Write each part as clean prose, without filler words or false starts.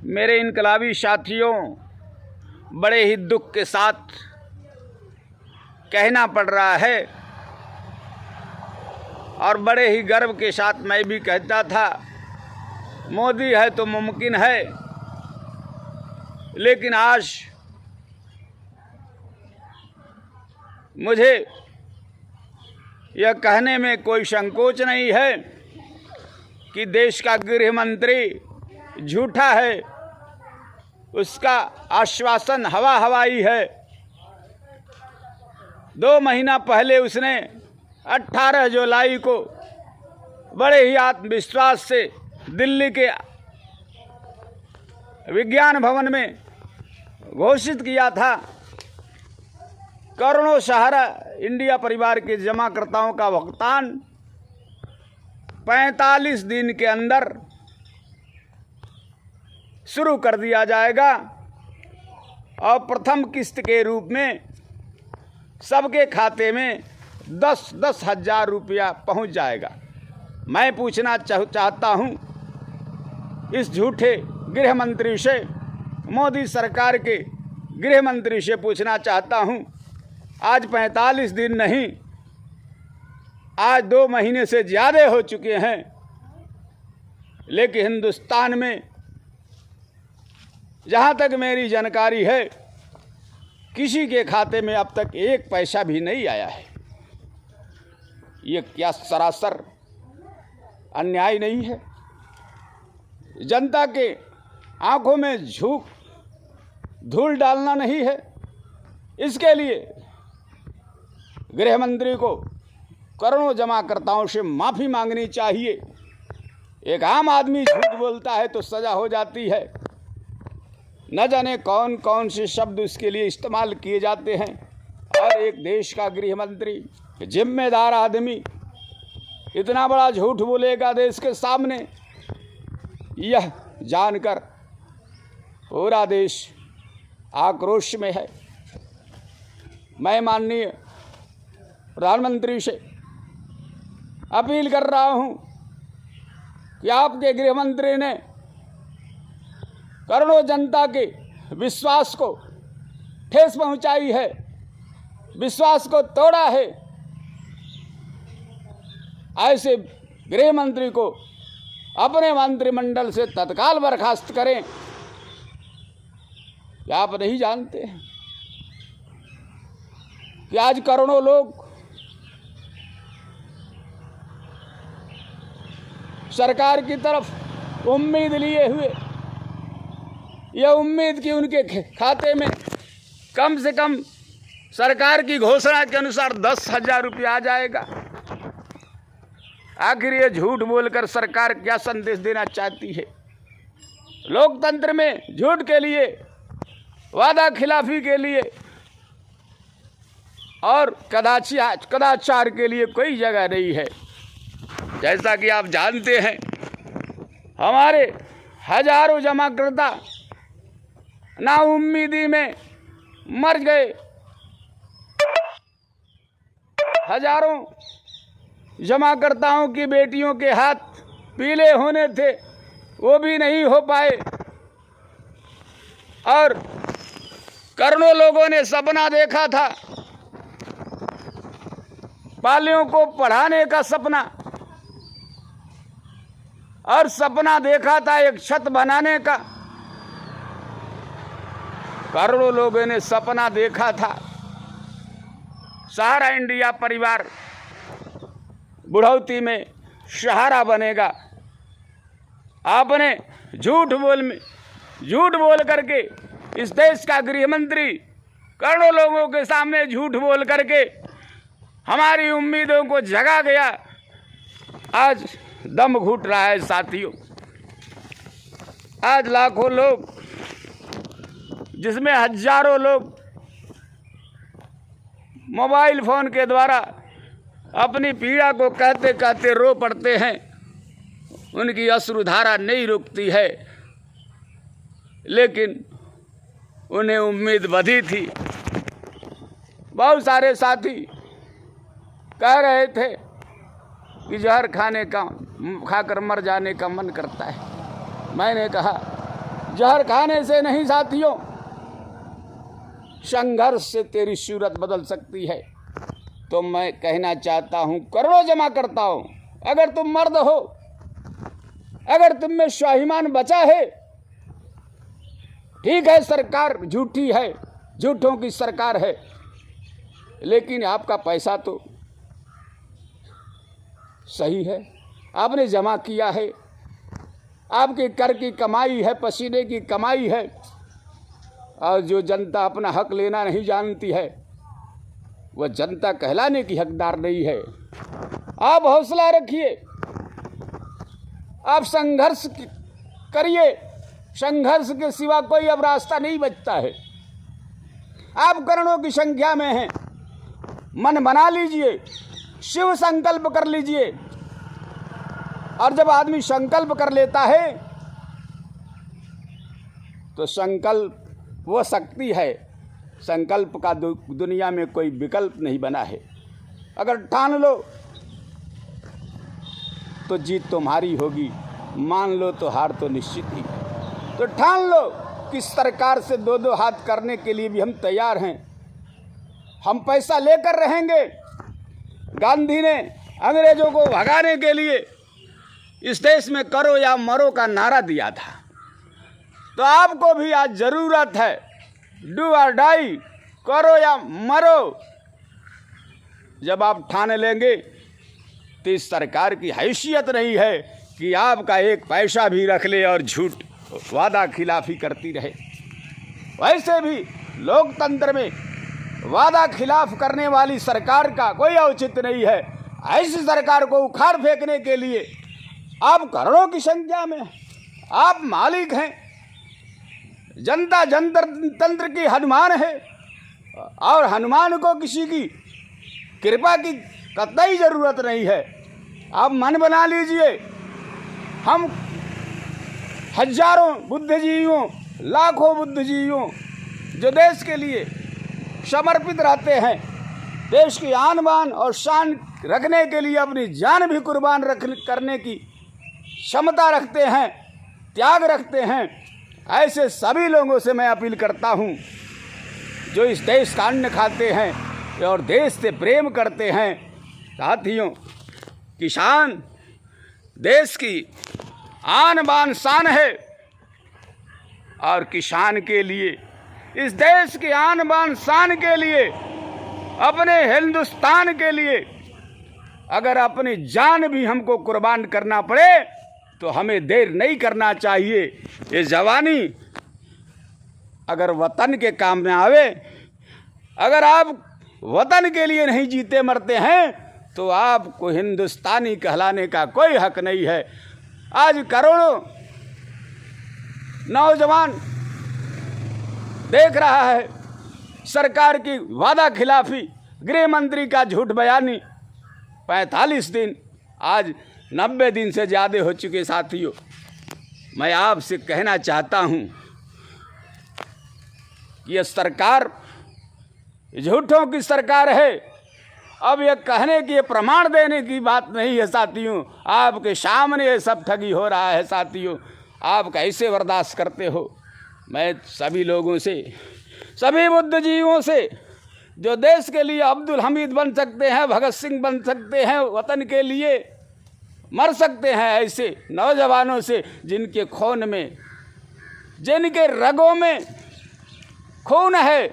मेरे इनकलाबी साथियों, बड़े ही दुख के साथ कहना पड़ रहा है और बड़े ही गर्व के साथ मैं भी कहता था मोदी है तो मुमकिन है, लेकिन आज मुझे यह कहने में कोई संकोच नहीं है कि देश का गृह मंत्री झूठा है, उसका आश्वासन हवा हवाई है। 2 महीना पहले उसने 18 जुलाई को बड़े ही आत्मविश्वास से दिल्ली के विज्ञान भवन में घोषित किया था करोड़ों सहारा इंडिया परिवार के जमाकर्ताओं का भुगतान 45 दिन के अंदर शुरू कर दिया जाएगा और प्रथम किस्त के रूप में सबके खाते में 10-10 हज़ार रुपया पहुंच जाएगा। मैं पूछना चाहता हूं इस झूठे गृह मंत्री से, मोदी सरकार के गृह मंत्री से पूछना चाहता हूं, आज 45 दिन नहीं, आज 2 महीने से ज़्यादा हो चुके हैं, लेकिन हिंदुस्तान में जहाँ तक मेरी जानकारी है किसी के खाते में अब तक 1 पैसा भी नहीं आया है। ये क्या सरासर अन्याय नहीं है? जनता के आंखों में धूल डालना नहीं है? इसके लिए गृह मंत्री को करोड़ों जमाकर्ताओं से माफ़ी मांगनी चाहिए। एक आम आदमी झूठ बोलता है तो सज़ा हो जाती है, न जाने कौन कौन से शब्द उसके लिए इस्तेमाल किए जाते हैं। और एक देश का गृह मंत्री, जिम्मेदार आदमी इतना बड़ा झूठ बोलेगा देश के सामने, यह जानकर पूरा देश आक्रोश में है। मैं माननीय प्रधानमंत्री से अपील कर रहा हूं कि आपके गृह मंत्री ने करोड़ों जनता के विश्वास को ठेस पहुंचाई है, विश्वास को तोड़ा है। ऐसे गृह मंत्री को अपने मंत्रिमंडल से तत्काल बर्खास्त करें। क्या आप नहीं जानते हैं कि आज करोड़ों लोग सरकार की तरफ उम्मीद लिए हुए, यह उम्मीद कि उनके खाते में कम से कम सरकार की घोषणा के अनुसार 10 हज़ार रुपया आ जाएगा। आखिर ये झूठ बोलकर सरकार क्या संदेश देना चाहती है? लोकतंत्र में झूठ के लिए, वादा खिलाफी के लिए और कदाचार के लिए कोई जगह नहीं है। जैसा कि आप जानते हैं, हमारे हजारों जमाकर्ता नाउम्मीदी में मर गए, हजारों जमाकर्ताओं की बेटियों के हाथ पीले होने थे, वो भी नहीं हो पाए। और करोड़ों लोगों ने सपना देखा था, बालियों को पढ़ाने का सपना, और सपना देखा था एक छत बनाने का। करोड़ों लोगों ने सपना देखा था सारा इंडिया परिवार बुढ़ौती में सहारा बनेगा। आपने झूठ बोल करके इस देश का गृह मंत्री करोड़ों लोगों के सामने झूठ बोल करके हमारी उम्मीदों को जगा गया। आज दम घुट रहा है साथियों। आज लाखों लोग, जिसमें हजारों लोग मोबाइल फ़ोन के द्वारा अपनी पीड़ा को कहते कहते रो पड़ते हैं, उनकी अश्रुधारा नहीं रुकती है। लेकिन उन्हें उम्मीद बधी थी। बहुत सारे साथी कह रहे थे कि जहर खाकर मर जाने का मन करता है। मैंने कहा जहर खाने से नहीं साथियों, संघर्ष से तेरी सूरत बदल सकती है। तो मैं कहना चाहता हूं, करोड़ों जमा करता हूं, अगर तुम मर्द हो, अगर तुम में स्वाभिमान बचा है, ठीक है सरकार झूठी है, झूठों की सरकार है, लेकिन आपका पैसा तो सही है, आपने जमा किया है, आपके कर की कमाई है, पसीने की कमाई है। और जो जनता अपना हक लेना नहीं जानती है, वह जनता कहलाने की हकदार नहीं है। आप हौसला रखिए, आप संघर्ष करिए, संघर्ष के सिवा कोई अब रास्ता नहीं बचता है। आप करोड़ों की संख्या में हैं, मन बना लीजिए, शिव संकल्प कर लीजिए। और जब आदमी संकल्प कर लेता है तो संकल्प वो शक्ति है, संकल्प का दुनिया में कोई विकल्प नहीं बना है। अगर ठान लो तो जीत तुम्हारी होगी, मान लो तो हार तो निश्चित ही है। तो ठान लो कि सरकार से दो दो हाथ करने के लिए भी हम तैयार हैं। हम पैसा लेकर रहेंगे। गांधी ने अंग्रेजों को भगाने के लिए इस देश में करो या मरो का नारा दिया था। तो आपको भी आज जरूरत है, डू और डाई, करो या मरो। जब आप ठान लेंगे तो इस सरकार की हैसियत नहीं है कि आपका एक पैसा भी रख ले और झूठ वादा खिलाफी करती रहे। वैसे भी लोकतंत्र में वादा खिलाफ करने वाली सरकार का कोई औचित्य नहीं है। ऐसी सरकार को उखाड़ फेंकने के लिए आप करोड़ों की संख्या में, आप मालिक हैं। जनता जनतंत्र की हनुमान है और हनुमान को किसी की कृपा की कतई जरूरत नहीं है। आप मन बना लीजिए, हम हजारों बुद्धिजीवियों, लाखों बुद्धिजीवियों जो देश के लिए समर्पित रहते हैं, देश की आन बान और शान रखने के लिए अपनी जान भी कुर्बान करने की क्षमता रखते हैं, त्याग रखते हैं, ऐसे सभी लोगों से मैं अपील करता हूं जो इस देश का अन्न खाते हैं और देश से प्रेम करते हैं। साथियों, किसान देश की आन बान शान है और किसान के लिए, इस देश की आन बान शान के लिए, अपने हिंदुस्तान के लिए अगर अपनी जान भी हमको कुर्बान करना पड़े तो हमें देर नहीं करना चाहिए। ये जवानी अगर वतन के काम में आवे, अगर आप वतन के लिए नहीं जीते मरते हैं तो आपको हिंदुस्तानी कहलाने का कोई हक नहीं है। आज करोड़ों नौजवान देख रहा है सरकार की वादा खिलाफी, गृह मंत्री का झूठ बयानी। 45 दिन, आज 90 दिन से ज़्यादा हो चुके। साथियों, मैं आपसे कहना चाहता हूं कि यह सरकार झूठों की सरकार है। अब यह कहने की, प्रमाण देने की बात नहीं है साथियों। आपके सामने ये सब ठगी हो रहा है। साथियों, आप कैसे बर्दाश्त करते हो? मैं सभी लोगों से, सभी बुद्धिजीवियों से जो देश के लिए अब्दुल हमीद बन सकते हैं, भगत सिंह बन सकते हैं, वतन के लिए मर सकते हैं, ऐसे नौजवानों से जिनके खून में, जिनके रगों में खून है,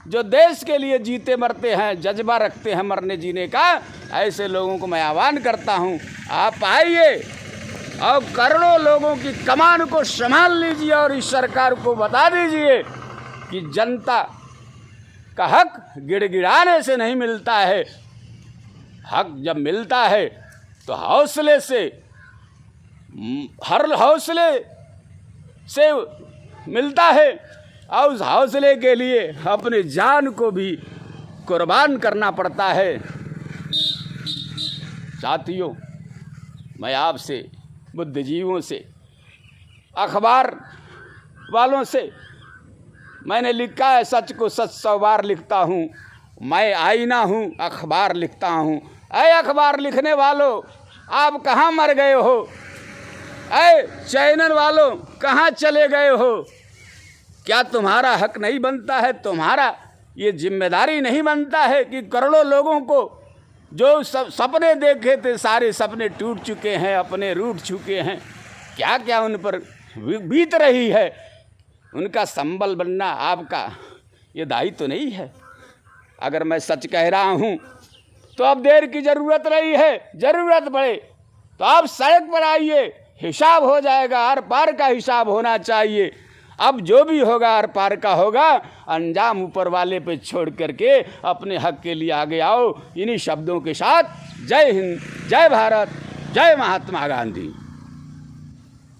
जो देश के लिए जीते मरते हैं, जज्बा रखते हैं मरने जीने का, ऐसे लोगों को मैं आह्वान करता हूं, आप आइए और करोड़ों लोगों की कमान को संभाल लीजिए और इस सरकार को बता दीजिए कि जनता का हक गिड़गिड़ाने से नहीं मिलता है। हक जब मिलता है तो हौसले से, हर हौसले से मिलता है और उस हौसले के लिए अपनी जान को भी कुर्बान करना पड़ता है। साथियों, मैं आपसे, बुद्धिजीवियों से, अखबार वालों से मैंने लिखा है, सच को सच 100 बार लिखता हूँ। मैं आईना हूँ, अखबार लिखता हूँ। ऐ अखबार लिखने वालों, आप कहाँ मर गए हो? अरे चैनल वालों, कहाँ चले गए हो? क्या तुम्हारा हक नहीं बनता है? तुम्हारा ये जिम्मेदारी नहीं बनता है कि करोड़ों लोगों को जो सब सपने देखे थे, सारे सपने टूट चुके हैं, अपने रूठ चुके हैं, क्या क्या उन पर बीत रही है, उनका संबल बनना आपका ये दायित्व तो नहीं है? अगर मैं सच कह रहा हूँ तो अब देर की ज़रूरत नहीं है। ज़रूरत पड़े तो आप सड़क पर आइए, हिसाब हो जाएगा, आर पार का हिसाब होना चाहिए। अब जो भी होगा आर पार का होगा, अंजाम ऊपर वाले पे छोड़ करके अपने हक के लिए आगे आओ। इन्हीं शब्दों के साथ जय हिंद, जय भारत, जय महात्मा गांधी।